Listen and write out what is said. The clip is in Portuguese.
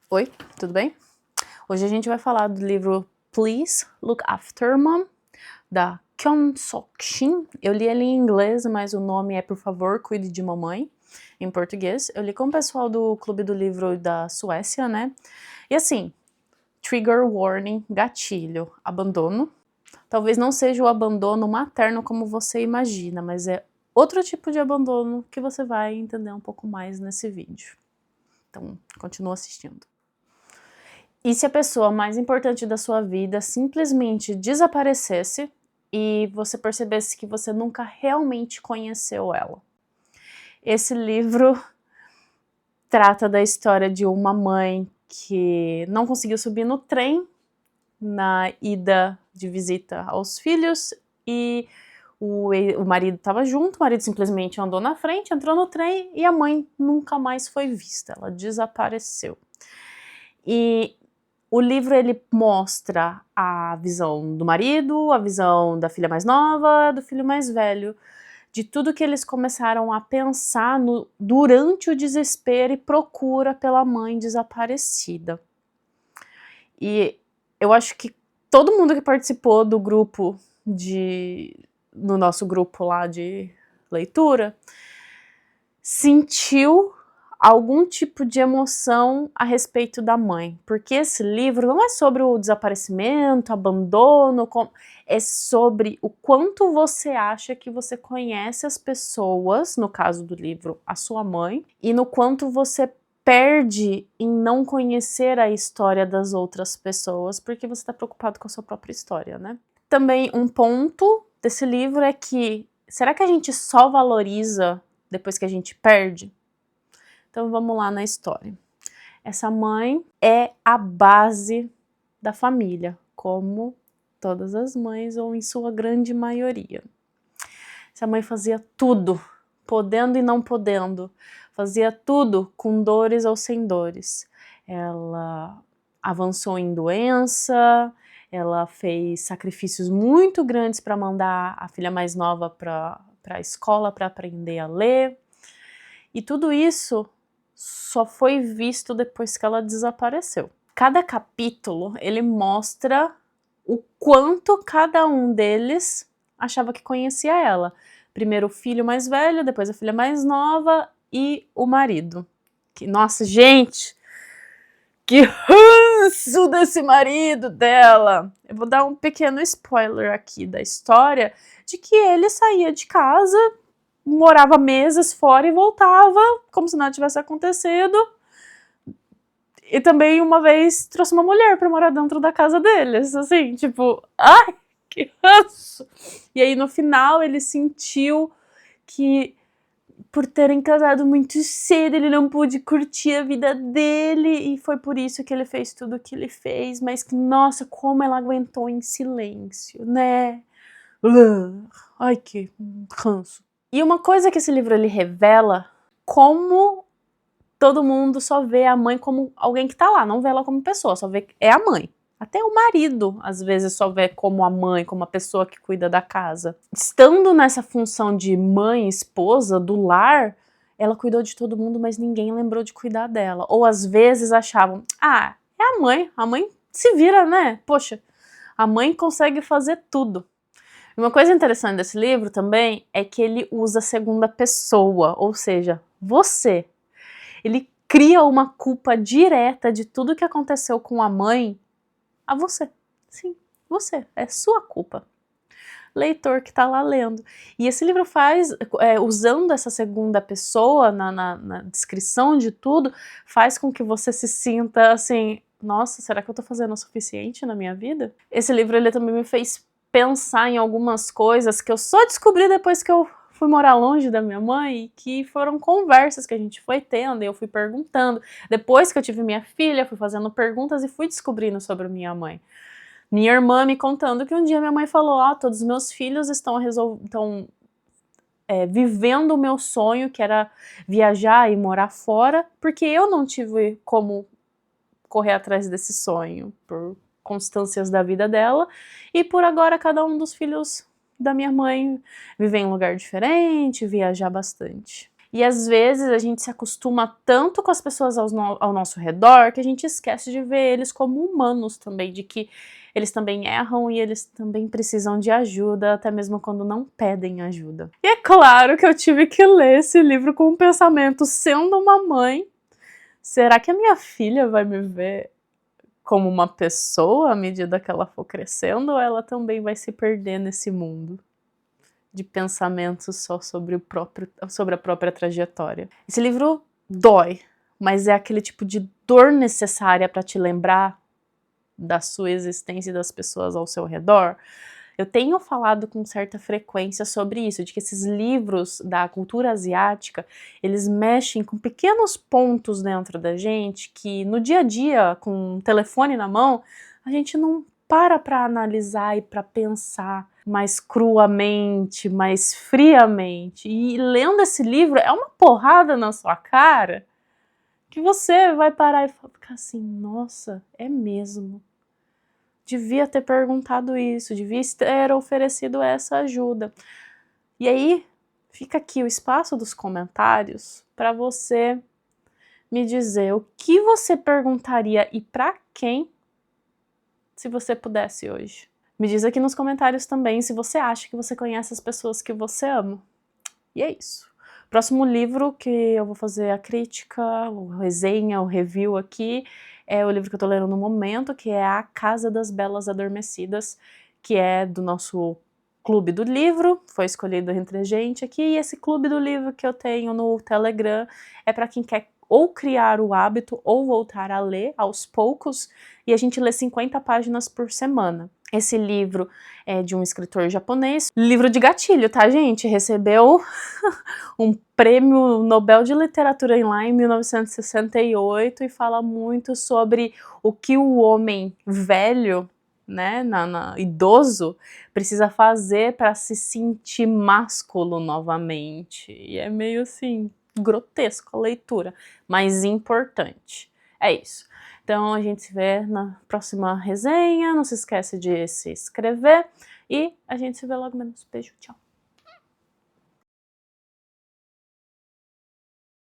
Oi, tudo bem? Hoje a gente vai falar do livro Please Look After Mom, da Kyung Sok Shin. Eu li ele em inglês, mas o nome é Por Favor, Cuide de Mamãe, em português. Eu li com o pessoal do Clube do Livro da Suécia, né? E assim, trigger warning, gatilho, abandono. Talvez não seja o abandono materno como você imagina, mas é outro tipo de abandono que você vai entender um pouco mais nesse vídeo. Então, continua assistindo. E se a pessoa mais importante da sua vida simplesmente desaparecesse e você percebesse que você nunca realmente conheceu ela? Esse livro trata da história de uma mãe que não conseguiu subir no trem na ida de visita aos filhos e o marido estava junto, o marido simplesmente andou na frente, entrou no trem e a mãe nunca mais foi vista, ela desapareceu. E o livro ele mostra a visão do marido, a visão da filha mais nova, do filho mais velho, de tudo que eles começaram a pensar durante o desespero e procura pela mãe desaparecida. E eu acho que todo mundo que participou do grupo no nosso grupo lá de leitura, sentiu algum tipo de emoção a respeito da mãe, porque esse livro não é sobre o desaparecimento, abandono, é sobre o quanto você acha que você conhece as pessoas, no caso do livro, a sua mãe, e no quanto você perde em não conhecer a história das outras pessoas, porque você está preocupado com a sua própria história, né? Também um ponto desse livro é que, será que a gente só valoriza depois que a gente perde? Então vamos lá na história. Essa mãe é a base da família, como todas as mães, ou em sua grande maioria. Essa mãe fazia tudo, podendo e não podendo, fazia tudo com dores ou sem dores. Ela avançou em doença, ela fez sacrifícios muito grandes para mandar a filha mais nova para a escola para aprender a ler. E tudo isso só foi visto depois que ela desapareceu. Cada capítulo, ele mostra o quanto cada um deles achava que conhecia ela. Primeiro o filho mais velho, depois a filha mais nova e o marido. Nossa, gente, que ranço desse marido dela! Eu vou dar um pequeno spoiler aqui da história, de que ele saía de casa, morava meses fora e voltava como se nada tivesse acontecido. E também uma vez trouxe uma mulher pra morar dentro da casa deles, assim, tipo, ai, que ranço! E aí no final ele sentiu que por terem casado muito cedo ele não pôde curtir a vida dele e foi por isso que ele fez tudo o que ele fez, mas que, nossa, como ela aguentou em silêncio, né? Ai, que ranço. E uma coisa que esse livro ele revela, como todo mundo só vê a mãe como alguém que tá lá, não vê ela como pessoa, só vê que é a mãe. Até o marido, às vezes, só vê como a mãe, como a pessoa que cuida da casa. Estando nessa função de mãe, esposa, do lar, ela cuidou de todo mundo, mas ninguém lembrou de cuidar dela. Ou às vezes achavam, ah, é a mãe se vira, né? Poxa, a mãe consegue fazer tudo. Uma coisa interessante desse livro também é que ele usa a segunda pessoa, ou seja, você. Ele cria uma culpa direta de tudo que aconteceu com a mãe a você. Sim, você. É sua culpa. Leitor que tá lá lendo. E esse livro faz, usando essa segunda pessoa na descrição de tudo, faz com que você se sinta assim, nossa, será que eu tô fazendo o suficiente na minha vida? Esse livro ele também me fez pensar em algumas coisas que eu só descobri depois que eu fui morar longe da minha mãe, e que foram conversas que a gente foi tendo, e eu fui perguntando. Depois que eu tive minha filha, fui fazendo perguntas e fui descobrindo sobre minha mãe. Minha irmã me contando que um dia minha mãe falou, todos os meus filhos estão vivendo o meu sonho, que era viajar e morar fora, porque eu não tive como correr atrás desse sonho, por constâncias da vida dela, e por agora cada um dos filhos da minha mãe viver em um lugar diferente, viajar bastante. E às vezes a gente se acostuma tanto com as pessoas ao nosso redor que a gente esquece de ver eles como humanos também, de que eles também erram e eles também precisam de ajuda, até mesmo quando não pedem ajuda. E é claro que eu tive que ler esse livro com o pensamento, sendo uma mãe, será que a minha filha vai me ver como uma pessoa à medida que ela for crescendo, ou ela também vai se perder nesse mundo de pensamentos só sobre a própria trajetória? Esse livro dói, mas é aquele tipo de dor necessária para te lembrar da sua existência e das pessoas ao seu redor. Eu tenho falado com certa frequência sobre isso, de que esses livros da cultura asiática, eles mexem com pequenos pontos dentro da gente que no dia a dia, com o telefone na mão, a gente não para analisar e para pensar mais cruamente, mais friamente. E lendo esse livro é uma porrada na sua cara que você vai parar e ficar assim, nossa, é mesmo. Devia ter perguntado isso, devia ter oferecido essa ajuda. E aí, fica aqui o espaço dos comentários para você me dizer o que você perguntaria e para quem se você pudesse hoje. Me diz aqui nos comentários também se você acha que você conhece as pessoas que você ama. E é isso. Próximo livro que eu vou fazer a crítica, a resenha, o review aqui, é o livro que eu tô lendo no momento, que é A Casa das Belas Adormecidas, que é do nosso clube do livro, foi escolhido entre a gente aqui, e esse clube do livro que eu tenho no Telegram é para quem quer ou criar o hábito ou voltar a ler aos poucos, e a gente lê 50 páginas por semana. Esse livro é de um escritor japonês, livro de gatilho, tá, gente? Recebeu um prêmio Nobel de Literatura lá em 1968 e fala muito sobre o que o homem velho, né, idoso, precisa fazer para se sentir másculo novamente. E é meio assim, grotesco a leitura, mas importante. É isso. Então a gente se vê na próxima resenha, não se esquece de se inscrever e a gente se vê logo menos. Beijo, tchau!